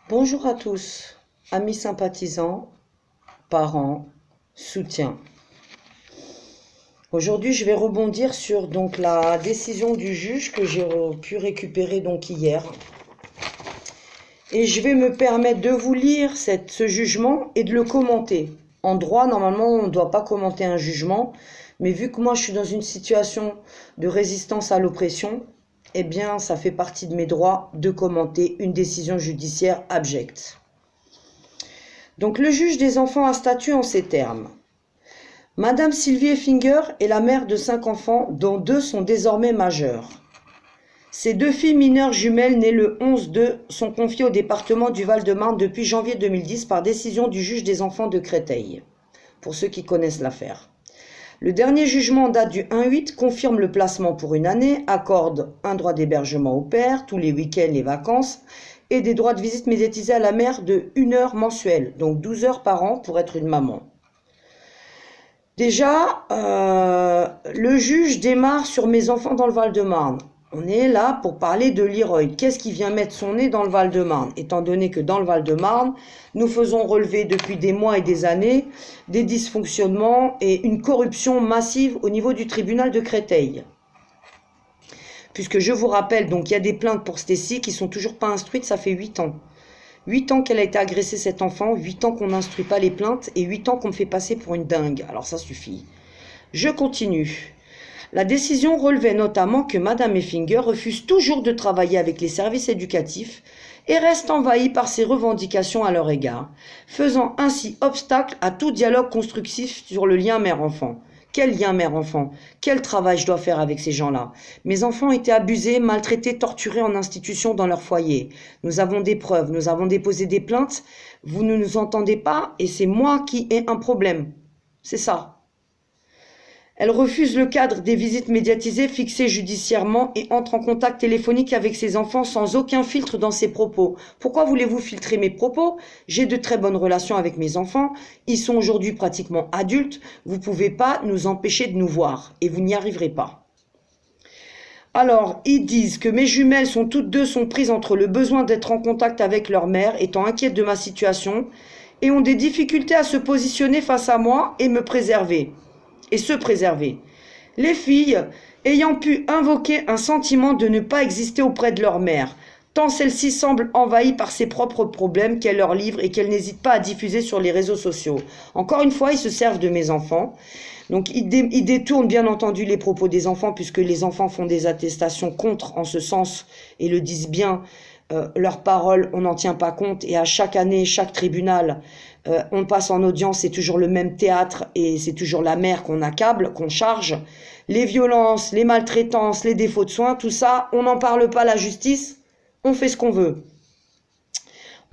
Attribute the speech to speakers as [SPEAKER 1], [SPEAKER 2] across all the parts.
[SPEAKER 1] Bonjour à tous, amis sympathisants, parents, soutiens. Aujourd'hui, je vais rebondir sur la décision du juge que j'ai pu récupérer hier. Et je vais me permettre de vous lire ce jugement et de le commenter. En droit, normalement, on ne doit pas commenter un jugement, mais vu que moi, je suis dans une situation de résistance à l'oppression, eh bien, ça fait partie de mes droits de commenter une décision judiciaire abjecte. Donc, le juge des enfants a statué en ces termes. Madame Sylvie Effinger est la mère de 5 enfants, dont 2 sont désormais majeurs. Ces 2 filles mineures jumelles nées le 11/2 sont confiées au département du Val-de-Marne depuis janvier 2010 par décision du juge des enfants de Créteil, pour ceux qui connaissent l'affaire. Le dernier jugement en date du 1/8 confirme le placement pour une année, accorde un droit d'hébergement au père, tous les week-ends, les vacances, et des droits de visite médiatisés à la mère de 1 heure mensuelle, donc 12 heures par an pour être une maman. Déjà, le juge démarre sur mes enfants dans le Val-de-Marne. On est là pour parler de Leroy. Qu'est-ce qui vient mettre son nez dans le Val-de-Marne? Étant donné que dans le Val-de-Marne, nous faisons relever depuis des mois et des années des dysfonctionnements et une corruption massive au niveau du tribunal de Créteil. Puisque je vous rappelle, il y a des plaintes pour Stécie qui sont toujours pas instruites, ça fait 8 ans. 8 ans qu'elle a été agressée, cet enfant, 8 ans qu'on n'instruit pas les plaintes et 8 ans qu'on me fait passer pour une dingue. Alors ça suffit. Je continue. La décision relevait notamment que Madame Effinger refuse toujours de travailler avec les services éducatifs et reste envahie par ses revendications à leur égard, faisant ainsi obstacle à tout dialogue constructif sur le lien mère-enfant. Quel lien mère-enfant? Quel travail je dois faire avec ces gens-là? Mes enfants étaient abusés, maltraités, torturés en institution dans leur foyer. Nous avons des preuves, nous avons déposé des plaintes. Vous ne nous entendez pas et c'est moi qui ai un problème. C'est ça. Elle refuse le cadre des visites médiatisées fixées judiciairement et entre en contact téléphonique avec ses enfants sans aucun filtre dans ses propos. Pourquoi voulez-vous filtrer mes propos? J'ai de très bonnes relations avec mes enfants. Ils sont aujourd'hui pratiquement adultes. Vous ne pouvez pas nous empêcher de nous voir et vous n'y arriverez pas. Alors, ils disent que mes jumelles sont toutes deux prises entre le besoin d'être en contact avec leur mère, étant inquiètes de ma situation, et ont des difficultés à se positionner face à moi et me préserver. Et se préserver. Les filles ayant pu invoquer un sentiment de ne pas exister auprès de leur mère, tant celle-ci semble envahie par ses propres problèmes qu'elle leur livre et qu'elle n'hésite pas à diffuser sur les réseaux sociaux. Encore une fois, ils se servent de mes enfants. Donc, ils détournent bien entendu les propos des enfants puisque les enfants font des attestations contre en ce sens et le disent bien. Leurs paroles, on n'en tient pas compte et à chaque année, chaque tribunal, on passe en audience, c'est toujours le même théâtre et c'est toujours la mère qu'on accable, qu'on charge. Les violences, les maltraitances, les défauts de soins, tout ça, on n'en parle pas à la justice, on fait ce qu'on veut.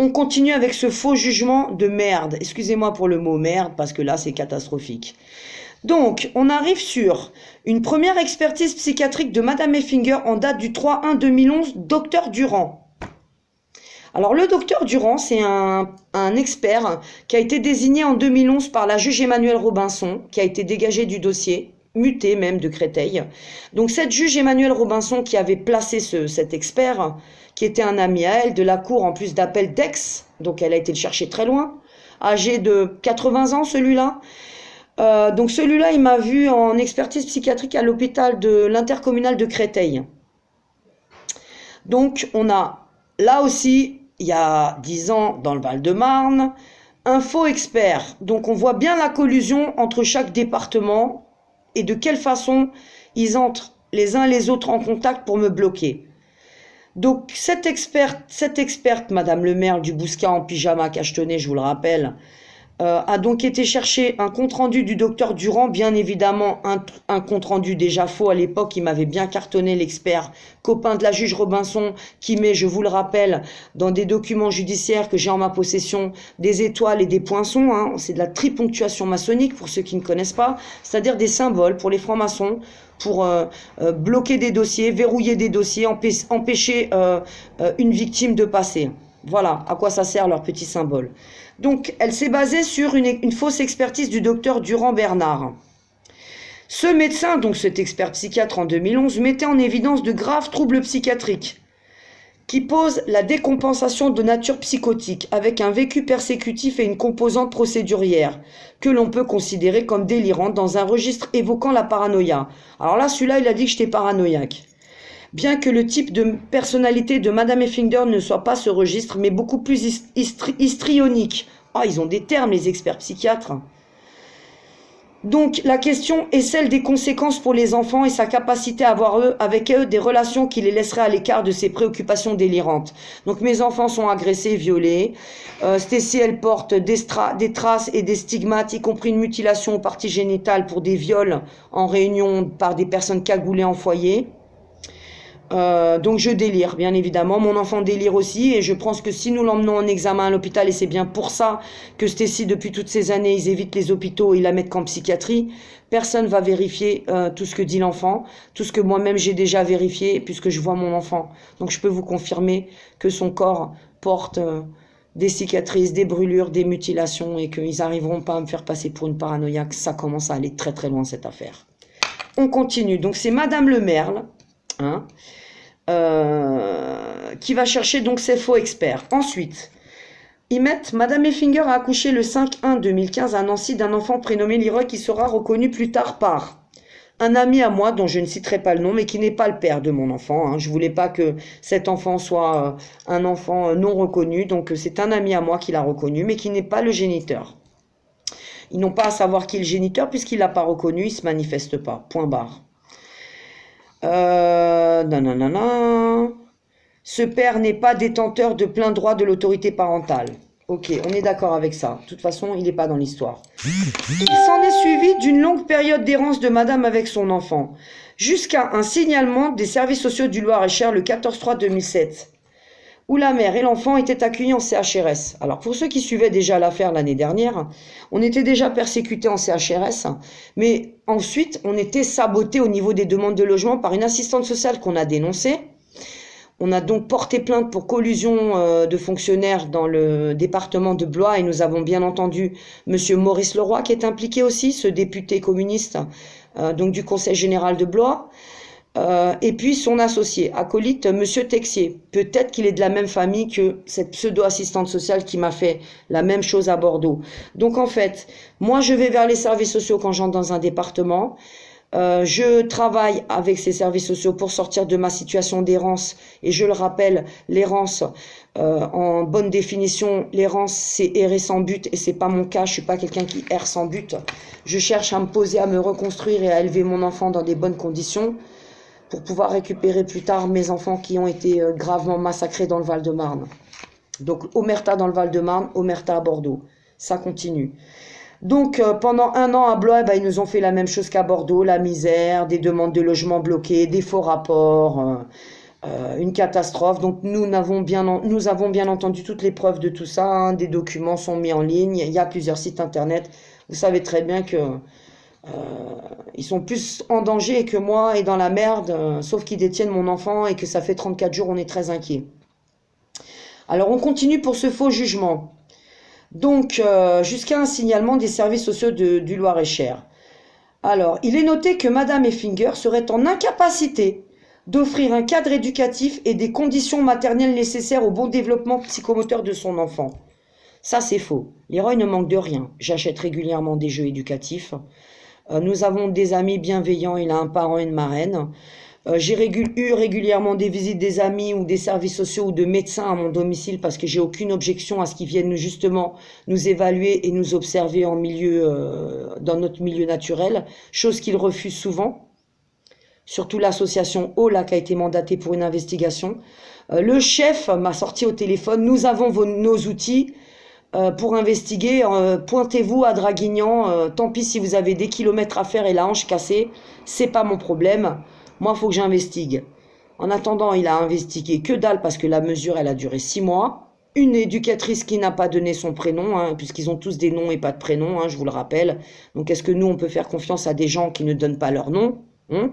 [SPEAKER 1] On continue avec ce faux jugement de merde. Excusez-moi pour le mot merde parce que là c'est catastrophique. Donc, on arrive sur une première expertise psychiatrique de Madame Effinger en date du 3/1/2011, docteur Durand. Alors, le docteur Durand, c'est un expert qui a été désigné en 2011 par la juge Emmanuelle Robinson, qui a été dégagée du dossier, mutée même de Créteil. Donc, cette juge Emmanuelle Robinson qui avait placé cet expert, qui était un ami à elle, de la cour en plus d'appel d'Aix, donc elle a été le chercher très loin, âgé de 80 ans celui-là. Donc celui-là, il m'a vu en expertise psychiatrique à l'hôpital de l'intercommunal de Créteil. Donc, on a là aussi, il y a 10 ans, dans le Val-de-Marne, un faux expert. Donc, on voit bien la collusion entre chaque département et de quelle façon ils entrent les uns les autres en contact pour me bloquer. Donc, cette experte, Madame le maire du Bouscat en pyjama cachetonné, je vous le rappelle, a donc été chercher un compte-rendu du docteur Durand, bien évidemment un compte-rendu déjà faux à l'époque, il m'avait bien cartonné l'expert, copain de la juge Robinson, qui met, je vous le rappelle, dans des documents judiciaires que j'ai en ma possession, des étoiles et des poinçons, hein, c'est de la triponctuation maçonnique pour ceux qui ne connaissent pas, c'est-à-dire des symboles pour les francs-maçons, pour bloquer des dossiers, verrouiller des dossiers, empêcher une victime de passer. Voilà à quoi ça sert leur petit symbole. Donc, elle s'est basée sur une fausse expertise du docteur Durand-Bernard. Ce médecin, donc cet expert psychiatre en 2011, mettait en évidence de graves troubles psychiatriques qui pose la décompensation de nature psychotique avec un vécu persécutif et une composante procédurière que l'on peut considérer comme délirante dans un registre évoquant la paranoïa. Alors là, celui-là, il a dit que j'étais paranoïaque. Bien que le type de personnalité de Madame Effinger ne soit pas ce registre, mais beaucoup plus histrionique. Ah, ils ont des termes, les experts psychiatres. Donc, la question est celle des conséquences pour les enfants et sa capacité à avoir avec eux des relations qui les laisseraient à l'écart de ces préoccupations délirantes. Donc, mes enfants sont agressés, violés. Stacy, elle porte des traces et des stigmates, y compris une mutilation aux parties génitales pour des viols en réunion par des personnes cagoulées en foyer. Donc je délire, bien évidemment. Mon enfant délire aussi, et je pense que si nous l'emmenons en examen à l'hôpital, et c'est bien pour ça que Stacy, depuis toutes ces années, ils évitent les hôpitaux et ils la mettent qu'en psychiatrie, personne va vérifier tout ce que dit l'enfant, tout ce que moi-même j'ai déjà vérifié, puisque je vois mon enfant. Donc je peux vous confirmer que son corps porte des cicatrices, des brûlures, des mutilations, et qu'ils n'arriveront pas à me faire passer pour une paranoïaque. Ça commence à aller très très loin, cette affaire. On continue. Donc c'est Madame Le Merle, hein, qui va chercher donc ses faux experts. Ensuite, ils mettent Madame Effinger a accouché le 5/1/2015 à Nancy d'un enfant prénommé Leroy qui sera reconnu plus tard par un ami à moi dont je ne citerai pas le nom, mais qui n'est pas le père de mon enfant. Hein. Je voulais pas que cet enfant soit un enfant non reconnu, donc c'est un ami à moi qui l'a reconnu, mais qui n'est pas le géniteur. Ils n'ont pas à savoir qui est le géniteur puisqu'il l'a pas reconnu, il se manifeste pas. Point barre. Ce père n'est pas détenteur de plein droit de l'autorité parentale. Ok, on est d'accord avec ça. De toute façon, il n'est pas dans l'histoire. Il s'en est suivi d'une longue période d'errance de madame avec son enfant, jusqu'à un signalement des services sociaux du Loir-et-Cher le 14/3/2007, où la mère et l'enfant étaient accueillis en CHRS. Alors, pour ceux qui suivaient déjà l'affaire l'année dernière, on était déjà persécutés en CHRS, mais ensuite, on était sabotés au niveau des demandes de logement par une assistante sociale qu'on a dénoncée. On a donc porté plainte pour collusion de fonctionnaires dans le département de Blois, et nous avons bien entendu monsieur Maurice Leroy qui est impliqué aussi, ce député communiste donc du Conseil général de Blois. Et puis son associé, acolyte, monsieur Texier. Peut-être qu'il est de la même famille que cette pseudo-assistante sociale qui m'a fait la même chose à Bordeaux. Donc en fait, moi je vais vers les services sociaux quand j'entre dans un département. Je travaille avec ces services sociaux pour sortir de ma situation d'errance. Et je le rappelle, l'errance, en bonne définition, l'errance c'est errer sans but, et c'est pas mon cas. Je suis pas quelqu'un qui erre sans but. Je cherche à me poser, à me reconstruire et à élever mon enfant dans des bonnes conditions, pour pouvoir récupérer plus tard mes enfants qui ont été gravement massacrés dans le Val-de-Marne. Donc, omerta dans le Val-de-Marne, omerta à Bordeaux. Ça continue. Donc, pendant 1 an à Blois, ils nous ont fait la même chose qu'à Bordeaux, la misère, des demandes de logement bloquées, des faux rapports, une catastrophe. Donc, nous avons bien entendu toutes les preuves de tout ça. Hein. Des documents sont mis en ligne, il y a plusieurs sites internet. Vous savez très bien que ils sont plus en danger que moi et dans la merde, sauf qu'ils détiennent mon enfant et que ça fait 34 jours, on est très inquiets. Alors on continue pour ce faux jugement. Donc jusqu'à un signalement des services sociaux du Loir-et-Cher. Alors il est noté que Madame Effinger serait en incapacité d'offrir un cadre éducatif et des conditions maternelles nécessaires au bon développement psychomoteur de son enfant. Ça c'est faux. Leroy ne manque de rien. J'achète régulièrement des jeux éducatifs. Nous avons des amis bienveillants, il a un parent et une marraine. J'ai eu régulièrement des visites des amis ou des services sociaux ou de médecins à mon domicile parce que j'ai aucune objection à ce qu'ils viennent justement nous évaluer et nous observer en dans notre milieu naturel, chose qu'ils refusent souvent. Surtout l'association OLA qui a été mandatée pour une investigation. Le chef m'a sorti au téléphone, nous avons nos outils. Pour investiguer, pointez-vous à Draguignan, tant pis si vous avez des kilomètres à faire et la hanche cassée, c'est pas mon problème, moi il faut que j'investigue. En attendant, il a investigué que dalle parce que la mesure elle a duré 6 mois, une éducatrice qui n'a pas donné son prénom, hein, puisqu'ils ont tous des noms et pas de prénoms, hein, je vous le rappelle, donc est-ce que nous on peut faire confiance à des gens qui ne donnent pas leur nom, hein?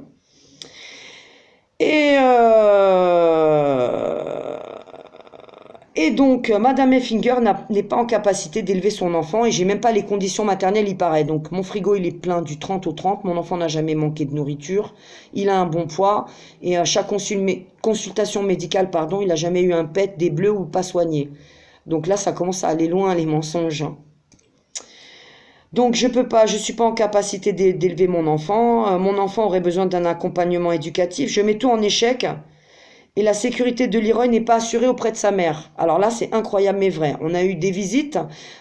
[SPEAKER 1] Et donc, Madame Effinger n'est pas en capacité d'élever son enfant et j'ai même pas les conditions maternelles, il paraît. Donc, mon frigo, il est plein du 30 au 30. Mon enfant n'a jamais manqué de nourriture. Il a un bon poids et à chaque consultation médicale, pardon, il n'a jamais eu un PET, des bleus ou pas soigné. Donc là, ça commence à aller loin, les mensonges. Donc, je suis pas en capacité d'élever mon enfant. Mon enfant aurait besoin d'un accompagnement éducatif. Je mets tout en échec. Et la sécurité de Leroy n'est pas assurée auprès de sa mère. Alors là, c'est incroyable mais vrai. On a eu des visites.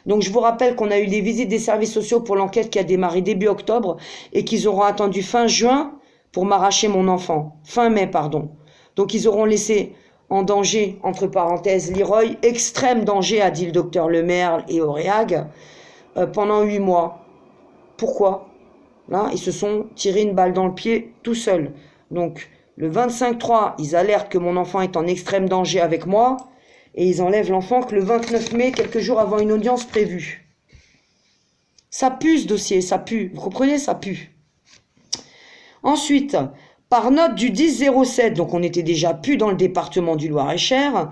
[SPEAKER 1] Donc je vous rappelle qu'on a eu des visites des services sociaux pour l'enquête qui a démarré début octobre et qu'ils auront attendu fin juin pour m'arracher mon enfant. Fin mai, pardon. Donc ils auront laissé en danger, entre parenthèses, Leroy, extrême danger, a dit le docteur Lemerle et Auréag, pendant 8 mois. Pourquoi? Là, ils se sont tirés une balle dans le pied tout seuls. Donc, le 25-3, ils alertent que mon enfant est en extrême danger avec moi et ils enlèvent l'enfant que le 29 mai, quelques jours avant une audience prévue. Ça pue ce dossier, ça pue. Vous comprenez, ça pue. Ensuite, par note du 10-07, donc on était déjà plus dans le département du Loir-et-Cher,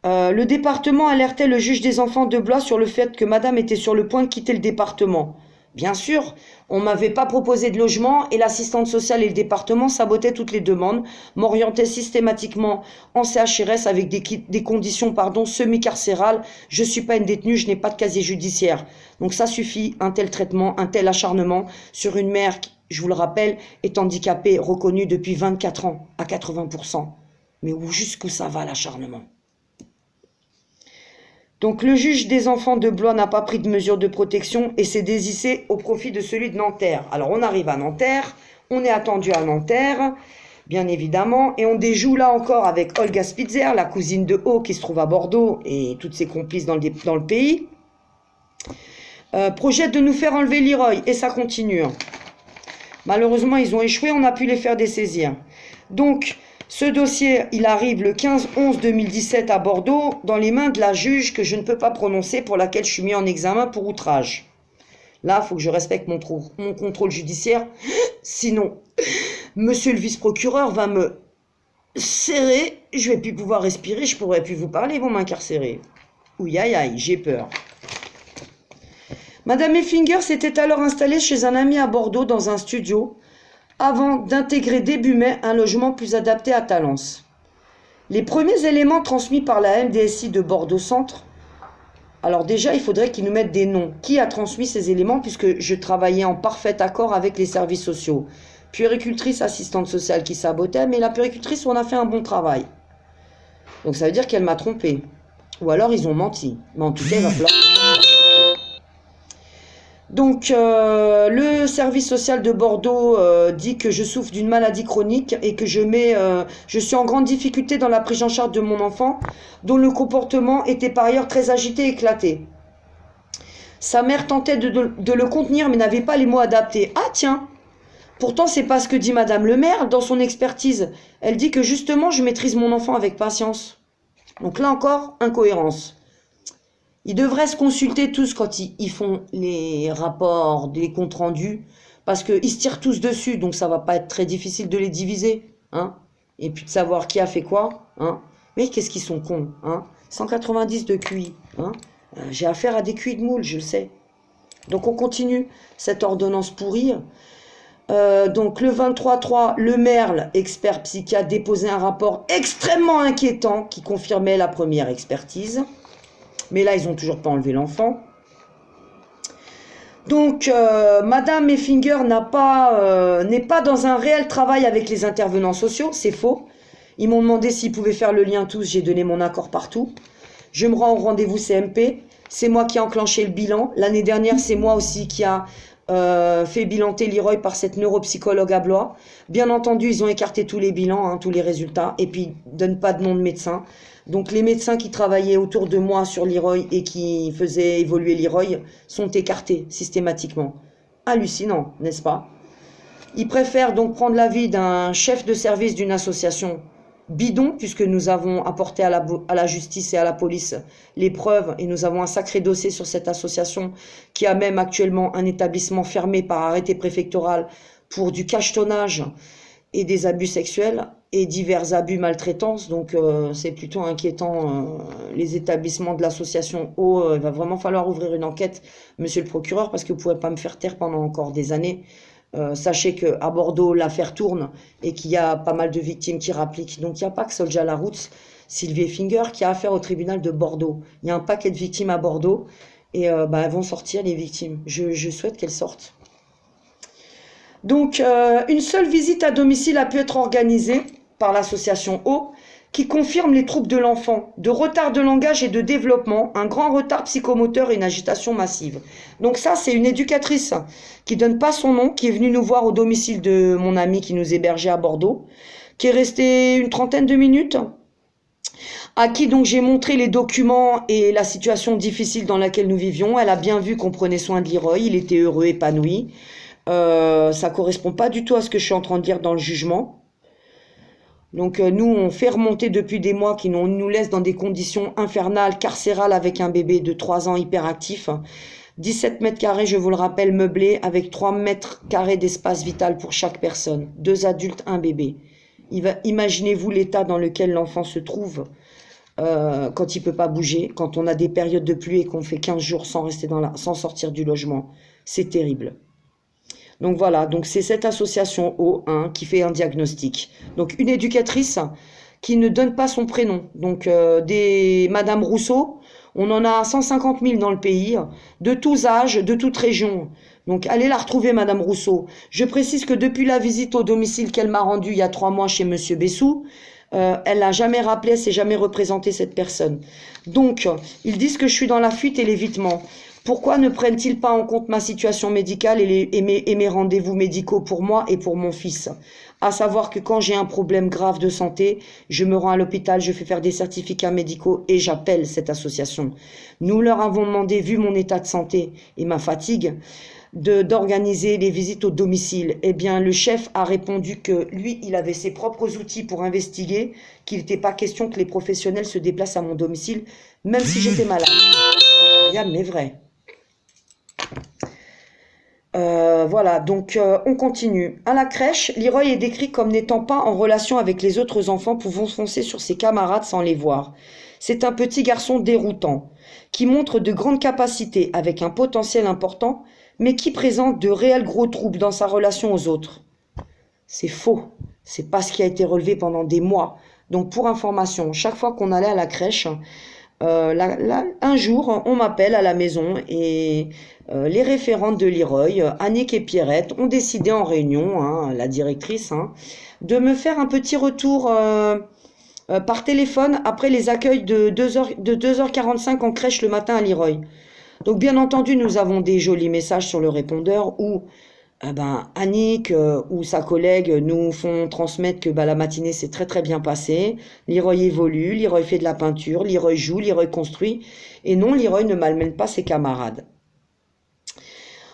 [SPEAKER 1] le département alertait le juge des enfants de Blois sur le fait que madame était sur le point de quitter le département. Bien sûr, on ne m'avait pas proposé de logement et l'assistante sociale et le département sabotaient toutes les demandes, m'orientaient systématiquement en CHRS avec des conditions semi-carcérales. Je ne suis pas une détenue, je n'ai pas de casier judiciaire. Donc ça suffit, un tel traitement, un tel acharnement sur une mère qui, je vous le rappelle, est handicapée, reconnue depuis 24 ans à 80%. Mais où jusqu'où ça va l'acharnement ? Donc le juge des enfants de Blois n'a pas pris de mesures de protection et s'est désisté au profit de celui de Nanterre. Alors on arrive à Nanterre, on est attendu à Nanterre, bien évidemment, et on déjoue là encore avec Olga Spitzer, la cousine de Haut qui se trouve à Bordeaux et toutes ses complices dans le pays. Projette de nous faire enlever Leroy et ça continue. Malheureusement ils ont échoué, on a pu les faire dessaisir. Donc ce dossier, il arrive le 15-11-2017 à Bordeaux, dans les mains de la juge que je ne peux pas prononcer, pour laquelle je suis mis en examen pour outrage. Là, il faut que je respecte mon contrôle judiciaire, sinon, monsieur le vice-procureur va me serrer, je ne vais plus pouvoir respirer, je ne pourrai plus vous parler, ils vont m'incarcérer. Ouïe, aïe, aïe, j'ai peur. Madame Effinger s'était alors installée chez un ami à Bordeaux dans un studio, avant d'intégrer début mai un logement plus adapté à Talence. Les premiers éléments transmis par la MDSI de Bordeaux Centre, alors déjà il faudrait qu'ils nous mettent des noms. Qui a transmis ces éléments puisque je travaillais en parfait accord avec les services sociaux. Puéricultrice, assistante sociale qui sabotait, mais la puéricultrice on a fait un bon travail. Donc ça veut dire qu'elle m'a trompé. Ou alors ils ont menti. Mais en tout cas il va falloir... Donc, le service social de Bordeaux dit que je souffre d'une maladie chronique et que je suis en grande difficulté dans la prise en charge de mon enfant, dont le comportement était par ailleurs très agité et éclaté. Sa mère tentait de le contenir mais n'avait pas les mots adaptés. Ah tiens, pourtant c'est pas ce que dit Madame le maire dans son expertise. Elle dit que justement je maîtrise mon enfant avec patience. Donc là encore, incohérence. Ils devraient se consulter tous quand ils font les rapports, les comptes rendus, parce qu'ils se tirent tous dessus, donc ça va pas être très difficile de les diviser, hein, et puis de savoir qui a fait quoi, hein. Mais qu'est-ce qu'ils sont cons, hein, 190 de QI, hein, j'ai affaire à des QI de moule, je le sais. Donc on continue cette ordonnance pourrie. Donc le 23-3, le Merle, expert psychiatre, déposait un rapport extrêmement inquiétant qui confirmait la première expertise. Mais là, ils n'ont toujours pas enlevé l'enfant. Donc, Madame Effinger n'est pas dans un réel travail avec les intervenants sociaux. C'est faux. Ils m'ont demandé s'ils pouvaient faire le lien tous. J'ai donné mon accord partout. Je me rends au rendez-vous CMP. C'est moi qui ai enclenché le bilan. L'année dernière, c'est moi aussi qui a fait bilanter Leroy par cette neuropsychologue à Blois. Bien entendu, ils ont écarté tous les bilans, hein, tous les résultats. Et puis, ils ne donnent pas de nom de médecin. Donc les médecins qui travaillaient autour de moi sur Leroy et qui faisaient évoluer Leroy sont écartés systématiquement. Hallucinant, n'est-ce pas? Ils préfèrent donc prendre l'avis d'un chef de service d'une association bidon, puisque nous avons apporté à la justice et à la police les preuves, et nous avons un sacré dossier sur cette association qui a même actuellement un établissement fermé par arrêté préfectoral pour du cachetonnage et des abus sexuels et divers abus maltraitances. Donc c'est plutôt inquiétant. Les établissements de l'association O, il va vraiment falloir ouvrir une enquête, monsieur le procureur, parce que vous ne pouvez pas me faire taire pendant encore des années. Sachez qu'à Bordeaux, l'affaire tourne et qu'il y a pas mal de victimes qui rappliquent. Donc il n'y a pas que Solja Larousse, Sylvie Effinger qui a affaire au tribunal de Bordeaux. Il y a un paquet de victimes à Bordeaux et elles vont sortir les victimes. Je souhaite qu'elles sortent. Donc une seule visite à domicile a pu être organisée par l'association O qui confirme les troubles de l'enfant, de retard de langage et de développement, un grand retard psychomoteur et une agitation massive. Donc ça, c'est une éducatrice qui donne pas son nom, qui est venue nous voir au domicile de mon ami qui nous hébergeait à Bordeaux, qui est restée une trentaine de minutes, à qui donc j'ai montré les documents et la situation difficile dans laquelle nous vivions. Elle a bien vu qu'on prenait soin de Leroy, il était heureux, épanoui. Ça correspond pas du tout à ce que je suis en train de dire dans le jugement. Donc nous, on fait remonter depuis des mois qu'ils nous laissent dans des conditions infernales, carcérales avec un bébé de 3 ans hyperactif. 17 mètres carrés, je vous le rappelle, meublé, avec 3 mètres carrés d'espace vital pour chaque personne. 2 adultes, un bébé. Imaginez-vous l'état dans lequel l'enfant se trouve quand il peut pas bouger, quand on a des périodes de pluie et qu'on fait 15 jours sans sortir du logement. C'est terrible. Donc voilà, donc c'est cette association O1 qui fait un diagnostic. Donc une éducatrice qui ne donne pas son prénom. Donc Madame Rousseau, on en a 150 000 dans le pays, de tous âges, de toutes régions. Donc allez la retrouver, Madame Rousseau. Je précise que depuis la visite au domicile qu'elle m'a rendue il y a 3 mois chez Monsieur Bessou, elle n'a jamais rappelé, elle s'est jamais représentée cette personne. Donc, ils disent que je suis dans la fuite et l'évitement. Pourquoi ne prennent-ils pas en compte ma situation médicale et mes rendez-vous médicaux pour moi et pour mon fils? À savoir que quand j'ai un problème grave de santé, je me rends à l'hôpital, je fais faire des certificats médicaux et j'appelle cette association. Nous leur avons demandé, vu mon état de santé et ma fatigue, d'organiser les visites au domicile. Eh bien, le chef a répondu que lui, il avait ses propres outils pour investiguer, qu'il n'était pas question que les professionnels se déplacent à mon domicile, même si j'étais malade. Incroyable, mais vrai. Voilà, donc on continue. À la crèche, Leroy est décrit comme n'étant pas en relation avec les autres enfants pouvant foncer sur ses camarades sans les voir. C'est un petit garçon déroutant, qui montre de grandes capacités avec un potentiel important, mais qui présente de réels gros troubles dans sa relation aux autres. C'est faux, c'est pas ce qui a été relevé pendant des mois. Donc pour information, chaque fois qu'on allait à la crèche, un jour, on m'appelle à la maison et les référentes de Leroy, Annick et Pierrette, ont décidé en réunion, hein, la directrice, de me faire un petit retour par téléphone après les accueils de 2h45 en crèche le matin à Leroy. Donc bien entendu, nous avons des jolis messages sur le répondeur où Annick ou sa collègue nous font transmettre que la matinée s'est très très bien passée. Leroy évolue, Leroy fait de la peinture, Leroy joue, Leroy construit. Et non, Leroy ne malmène pas ses camarades.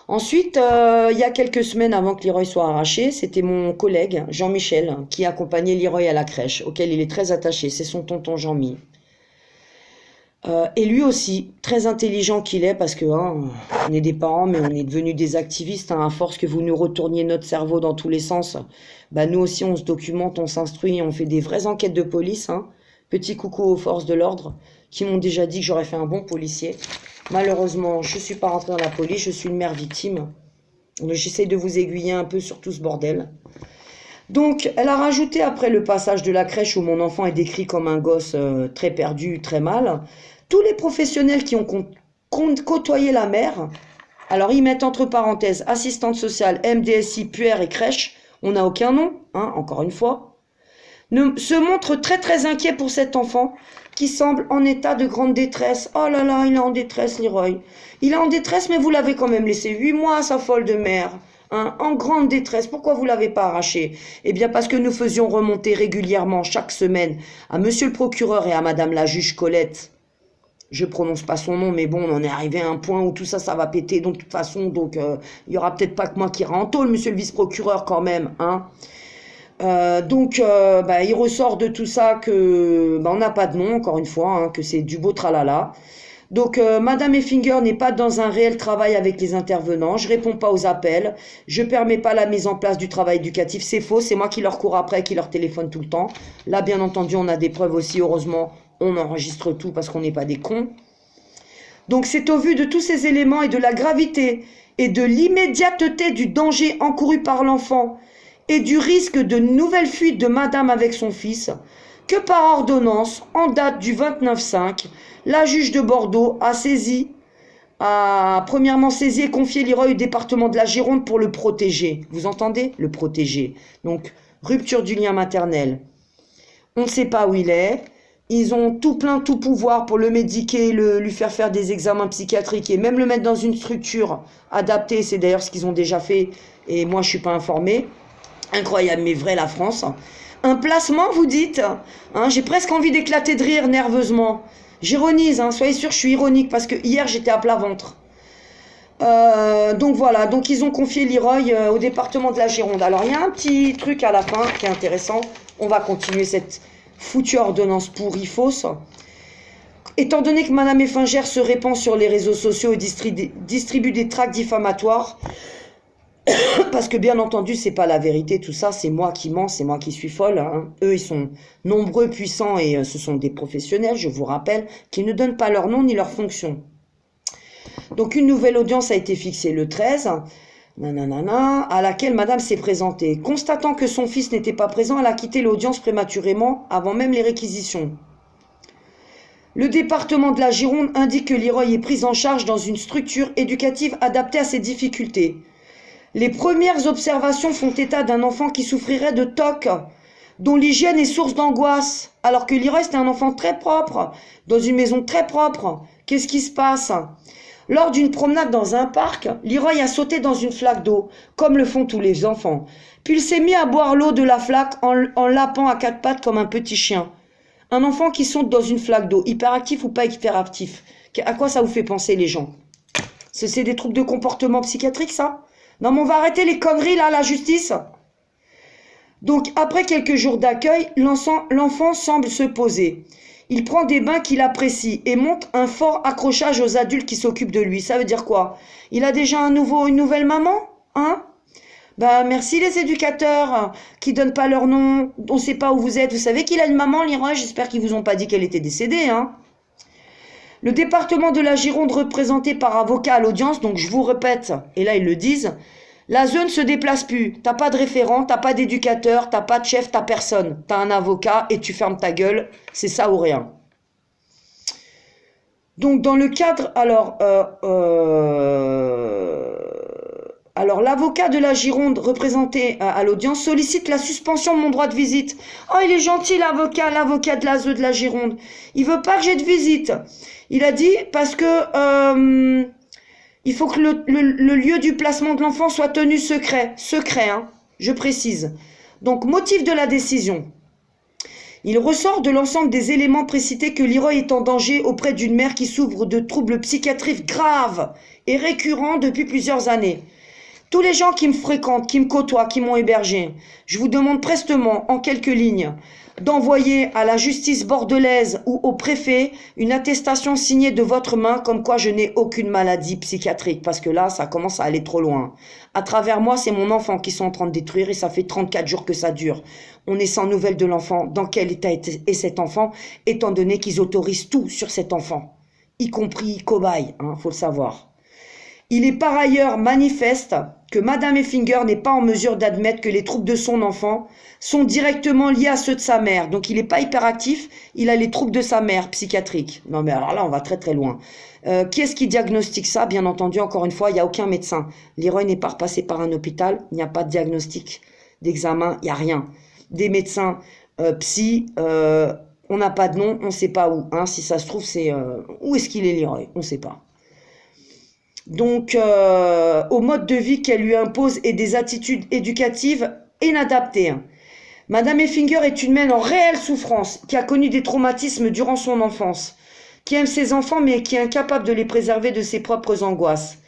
[SPEAKER 1] Ensuite, il y a quelques semaines avant que Leroy soit arraché, c'était mon collègue Jean-Michel qui accompagnait Leroy à la crèche, auquel il est très attaché. C'est son tonton Jean-Mi. Et lui aussi, très intelligent qu'il est, parce que on est des parents, mais on est devenus des activistes, à force que vous nous retourniez notre cerveau dans tous les sens. Nous aussi, on se documente, on s'instruit, on fait des vraies enquêtes de police. Petit coucou aux forces de l'ordre, qui m'ont déjà dit que j'aurais fait un bon policier. Malheureusement, je ne suis pas rentrée dans la police, je suis une mère victime. J'essaie de vous aiguiller un peu sur tout ce bordel. Donc, elle a rajouté après le passage de la crèche où mon enfant est décrit comme un gosse très perdu, très mal, tous les professionnels qui ont côtoyé la mère, alors ils mettent entre parenthèses assistante sociale, MDSI, puère et crèche, on n'a aucun nom, encore une fois, se montrent très très inquiets pour cet enfant qui semble en état de grande détresse. Oh là là, il est en détresse, Leroy. Il est en détresse, mais vous l'avez quand même laissé 8 mois à sa folle de mère. En grande détresse. Pourquoi vous ne l'avez pas arraché? Eh bien parce que nous faisions remonter régulièrement chaque semaine à monsieur le procureur et à madame la juge Colette. Je prononce pas son nom, mais bon, on en est arrivé à un point où tout ça, ça va péter. Donc, de toute façon, il y aura peut-être pas que moi qui ira en tôle, monsieur le vice-procureur quand même, il ressort de tout ça que on n'a pas de nom, encore une fois, que c'est du beau tralala. Donc, Madame Effinger n'est pas dans un réel travail avec les intervenants. Je réponds pas aux appels. Je permets pas la mise en place du travail éducatif. C'est faux. C'est moi qui leur cours après, qui leur téléphone tout le temps. Là, bien entendu, on a des preuves aussi. Heureusement, on enregistre tout parce qu'on n'est pas des cons. Donc, c'est au vu de tous ces éléments et de la gravité et de l'immédiateté du danger encouru par l'enfant et du risque de nouvelles fuites de Madame avec son fils que par ordonnance, en date du 29/5, la juge de Bordeaux a premièrement saisi et confié Leroy au département de la Gironde pour le protéger. Vous entendez? Le protéger. Donc, rupture du lien maternel. On ne sait pas où il est. Ils ont tout pouvoir pour le médiquer, lui faire des examens psychiatriques et même le mettre dans une structure adaptée. C'est d'ailleurs ce qu'ils ont déjà fait et moi je ne suis pas informée. Incroyable mais vrai la France. Un placement, vous dites, hein, j'ai presque envie d'éclater de rire nerveusement. J'ironise, hein, soyez sûrs, je suis ironique parce que hier j'étais à plat ventre. Donc voilà, donc ils ont confié Leroy au département de la Gironde. Alors il y a un petit truc à la fin qui est intéressant. On va continuer cette foutue ordonnance pourrie fausse. Étant donné que Madame Effinger se répand sur les réseaux sociaux et distribue des tracts diffamatoires, parce que bien entendu c'est pas la vérité tout ça, c'est moi qui mens, c'est moi qui suis folle, hein. Eux ils sont nombreux, puissants et ce sont des professionnels, je vous rappelle, qui ne donnent pas leur nom ni leur fonction. Donc une nouvelle audience a été fixée le 13, nanana, à laquelle Madame s'est présentée. Constatant que son fils n'était pas présent, elle a quitté l'audience prématurément avant même les réquisitions. Le département de la Gironde indique que Leroy est pris en charge dans une structure éducative adaptée à ses difficultés. Les premières observations font état d'un enfant qui souffrirait de TOC, dont l'hygiène est source d'angoisse, alors que Leroy c'était un enfant très propre, dans une maison très propre. Qu'est-ce qui se passe? Lors d'une promenade dans un parc, Leroy a sauté dans une flaque d'eau, comme le font tous les enfants. Puis il s'est mis à boire l'eau de la flaque en lapant à quatre pattes comme un petit chien. Un enfant qui saute dans une flaque d'eau, hyperactif ou pas hyperactif? À quoi ça vous fait penser les gens? C'est des troubles de comportement psychiatrique ça? Non, mais on va arrêter les conneries, là, la justice. Donc, après quelques jours d'accueil, l'enfant semble se poser. Il prend des bains qu'il apprécie et montre un fort accrochage aux adultes qui s'occupent de lui. Ça veut dire quoi? Il a déjà une nouvelle maman? Hein? Ben, merci les éducateurs qui donnent pas leur nom. On sait pas où vous êtes. Vous savez qu'il a une maman, Leroy? J'espère qu'ils vous ont pas dit qu'elle était décédée, hein? Le département de la Gironde représenté par avocat à l'audience, donc je vous répète, et là ils le disent, la zone ne se déplace plus, t'as pas de référent, t'as pas d'éducateur, t'as pas de chef, t'as personne. T'as un avocat et tu fermes ta gueule, c'est ça ou rien. Donc dans le cadre, alors l'avocat de la Gironde représenté à l'audience sollicite la suspension de mon droit de visite. Oh il est gentil l'avocat de la ZE de la Gironde. Il veut pas que j'ai de visite. Il a dit parce que il faut que le lieu du placement de l'enfant soit tenu secret, hein, je précise. Donc motif de la décision. Il ressort de l'ensemble des éléments précités que Leroy est en danger auprès d'une mère qui souffre de troubles psychiatriques graves et récurrents depuis plusieurs années. Tous les gens qui me fréquentent, qui me côtoient, qui m'ont hébergé, je vous demande prestement, en quelques lignes, d'envoyer à la justice bordelaise ou au préfet une attestation signée de votre main comme quoi je n'ai aucune maladie psychiatrique, parce que là, ça commence à aller trop loin. À travers moi, c'est mon enfant qui sont en train de détruire et ça fait 34 jours que ça dure. On est sans nouvelles de l'enfant. Dans quel état est cet enfant, étant donné qu'ils autorisent tout sur cet enfant, y compris cobaye, hein, faut le savoir. Il est par ailleurs manifeste que Madame Effinger n'est pas en mesure d'admettre que les troubles de son enfant sont directement liés à ceux de sa mère. Donc il n'est pas hyperactif, il a les troubles de sa mère psychiatriques. Non mais alors là on va très très loin. Qui est-ce qui diagnostique ça? Bien entendu, encore une fois, il n'y a aucun médecin. Leroy n'est pas repassé par un hôpital, il n'y a pas de diagnostic, d'examen, il n'y a rien. Des médecins psy, on n'a pas de nom, on ne sait pas où. Hein. Si ça se trouve, c'est... où est-ce qu'il est Leroy? On ne sait pas. Donc, au mode de vie qu'elle lui impose et des attitudes éducatives inadaptées. Madame Effinger est une mère en réelle souffrance, qui a connu des traumatismes durant son enfance, qui aime ses enfants mais qui est incapable de les préserver de ses propres angoisses.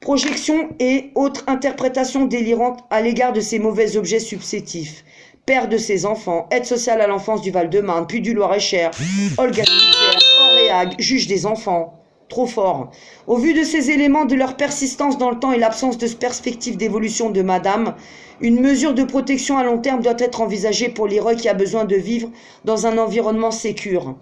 [SPEAKER 1] Projection et autres interprétations délirantes à l'égard de ces mauvais objets subsétifs. Père de ses enfants, aide sociale à l'enfance du Val-de-Marne, puis du Loir-et-Cher, Olga Schmitter, Auréag, juge des enfants. trop fort. Au vu de ces éléments, de leur persistance dans le temps et l'absence de perspective d'évolution de madame, une mesure de protection à long terme doit être envisagée pour Leroy qui a besoin de vivre dans un environnement sécure.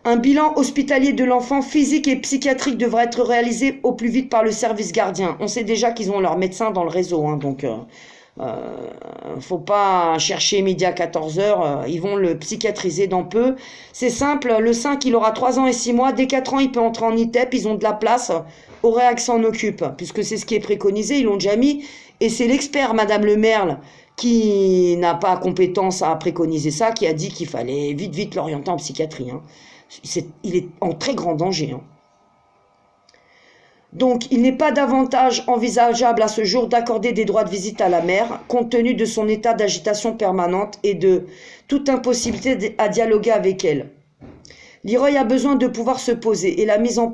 [SPEAKER 1] Un bilan hospitalier de l'enfant physique et psychiatrique devra être réalisé au plus vite par le service gardien. On sait déjà qu'ils ont leur médecin dans le réseau, hein, donc faut pas chercher midi à 14h, ils vont le psychiatriser dans peu. C'est simple, le 5 il aura 3 ans et 6 mois, dès 4 ans il peut entrer en ITEP, ils ont de la place, Auréac s'en occupe, puisque c'est ce qui est préconisé, ils l'ont déjà mis, et c'est l'expert Madame Le Merle qui n'a pas compétence à préconiser ça, qui a dit qu'il fallait vite l'orienter en psychiatrie, hein. Il est en très grand danger, hein. Donc, il n'est pas davantage envisageable à ce jour d'accorder des droits de visite à la mère, compte tenu de son état d'agitation permanente et de toute impossibilité à dialoguer avec elle. Leroy a besoin de pouvoir se poser, et la mise en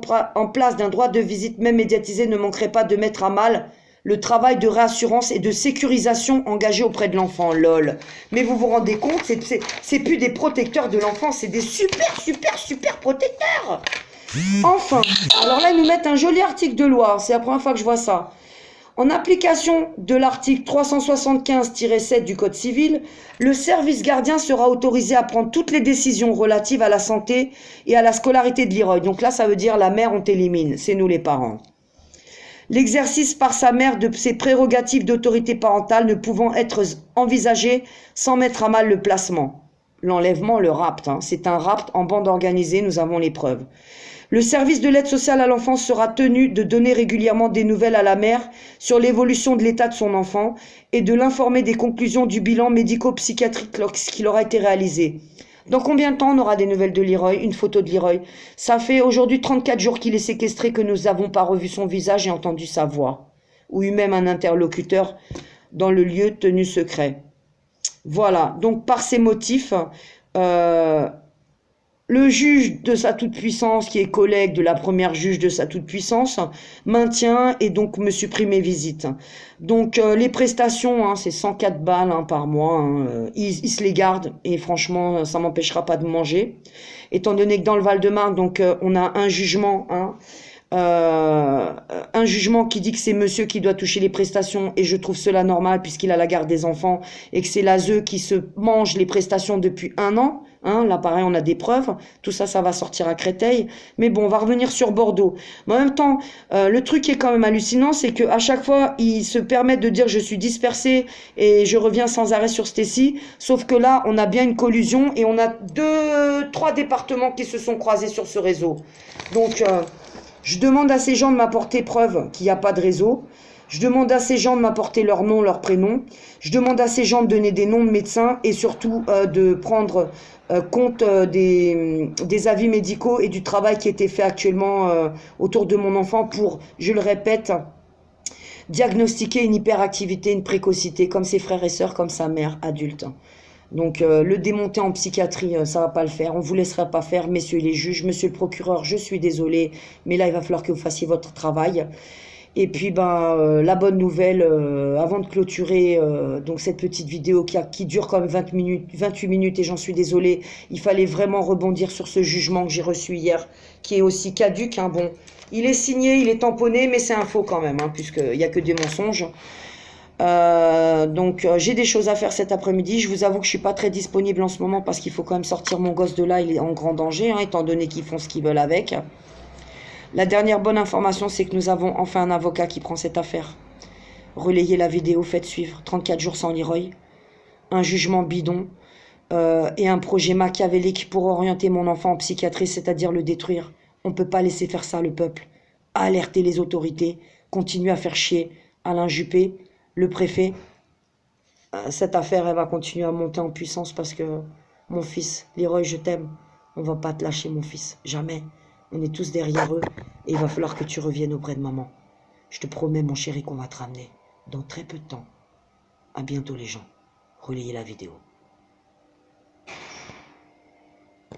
[SPEAKER 1] place d'un droit de visite même médiatisé ne manquerait pas de mettre à mal le travail de réassurance et de sécurisation engagé auprès de l'enfant. Lol. Mais vous vous rendez compte, c'est plus des protecteurs de l'enfant, c'est des super protecteurs. Enfin, alors là, ils nous mettent un joli article de loi. C'est la première fois que je vois ça. En application de l'article 375-7 du Code civil, le service gardien sera autorisé à prendre toutes les décisions relatives à la santé et à la scolarité de Leroy. Donc là, ça veut dire la mère, on t'élimine. C'est nous les parents. L'exercice par sa mère de ses prérogatives d'autorité parentale ne pouvant être envisagé sans mettre à mal le placement. L'enlèvement, le rapt, hein. C'est un rapt en bande organisée, nous avons les preuves. Le service de l'aide sociale à l'enfance sera tenu de donner régulièrement des nouvelles à la mère sur l'évolution de l'état de son enfant et de l'informer des conclusions du bilan médico-psychiatrique lorsqu'il aura été réalisé. Dans combien de temps on aura des nouvelles de Leroy? Une photo de Leroy. Ça fait aujourd'hui 34 jours qu'il est séquestré, que nous n'avons pas revu son visage et entendu sa voix. Ou eu même un interlocuteur dans le lieu tenu secret. Voilà, donc par ces motifs, le juge de sa toute-puissance, qui est collègue de la première juge de sa toute-puissance, maintient et donc me supprime mes visites. Donc les prestations, hein, c'est 104 balles hein, par mois, hein, ils se les gardent et franchement, ça m'empêchera pas de manger. Étant donné que dans le Val-de-Marne, donc on a un jugement, hein, un jugement qui dit que c'est monsieur qui doit toucher les prestations et je trouve cela normal puisqu'il a la garde des enfants et que c'est l'ASE qui se mange les prestations depuis 1 an. Hein, là pareil on a des preuves, tout ça ça va sortir à Créteil, mais bon on va revenir sur Bordeaux. Mais en même temps le truc qui est quand même hallucinant, c'est que à chaque fois ils se permettent de dire je suis dispersé et je reviens sans arrêt sur Stécie, sauf que là on a bien une collusion et on a 3 départements qui se sont croisés sur ce réseau. Donc je demande à ces gens de m'apporter preuve qu'il n'y a pas de réseau. Je demande à ces gens de m'apporter leur nom, leur prénom. Je demande à ces gens de donner des noms de médecins et surtout de prendre compte des avis médicaux et du travail qui a été fait actuellement autour de mon enfant pour, je le répète, diagnostiquer une hyperactivité, une précocité, comme ses frères et sœurs, comme sa mère adulte. Donc le démonter en psychiatrie, ça va pas le faire. On vous laissera pas faire, messieurs les juges, monsieur le procureur, je suis désolée, mais là il va falloir que vous fassiez votre travail. Et puis la bonne nouvelle, avant de clôturer donc cette petite vidéo qui dure quand même 28 minutes et j'en suis désolée, il fallait vraiment rebondir sur ce jugement que j'ai reçu hier, qui est aussi caduc. Hein, bon, il est signé, il est tamponné, mais c'est un faux quand même, hein, puisqu'il n'y a que des mensonges. Donc j'ai des choses à faire cet après-midi. Je vous avoue que je suis pas très disponible en ce moment parce qu'il faut quand même sortir mon gosse de là, il est en grand danger, hein, étant donné qu'ils font ce qu'ils veulent avec. La dernière bonne information, c'est que nous avons enfin un avocat qui prend cette affaire. Relayez la vidéo, faites suivre. 34 jours sans Leroy, un jugement bidon et un projet machiavélique pour orienter mon enfant en psychiatrie, c'est-à-dire le détruire. On ne peut pas laisser faire ça, le peuple. Alerter les autorités, continuer à faire chier Alain Juppé, le préfet. Cette affaire, elle va continuer à monter en puissance parce que mon fils, Leroy, je t'aime. On va pas te lâcher, mon fils, jamais. On est tous derrière eux et il va falloir que tu reviennes auprès de maman. Je te promets, mon chéri, qu'on va te ramener dans très peu de temps. À bientôt, les gens. Relayez la vidéo.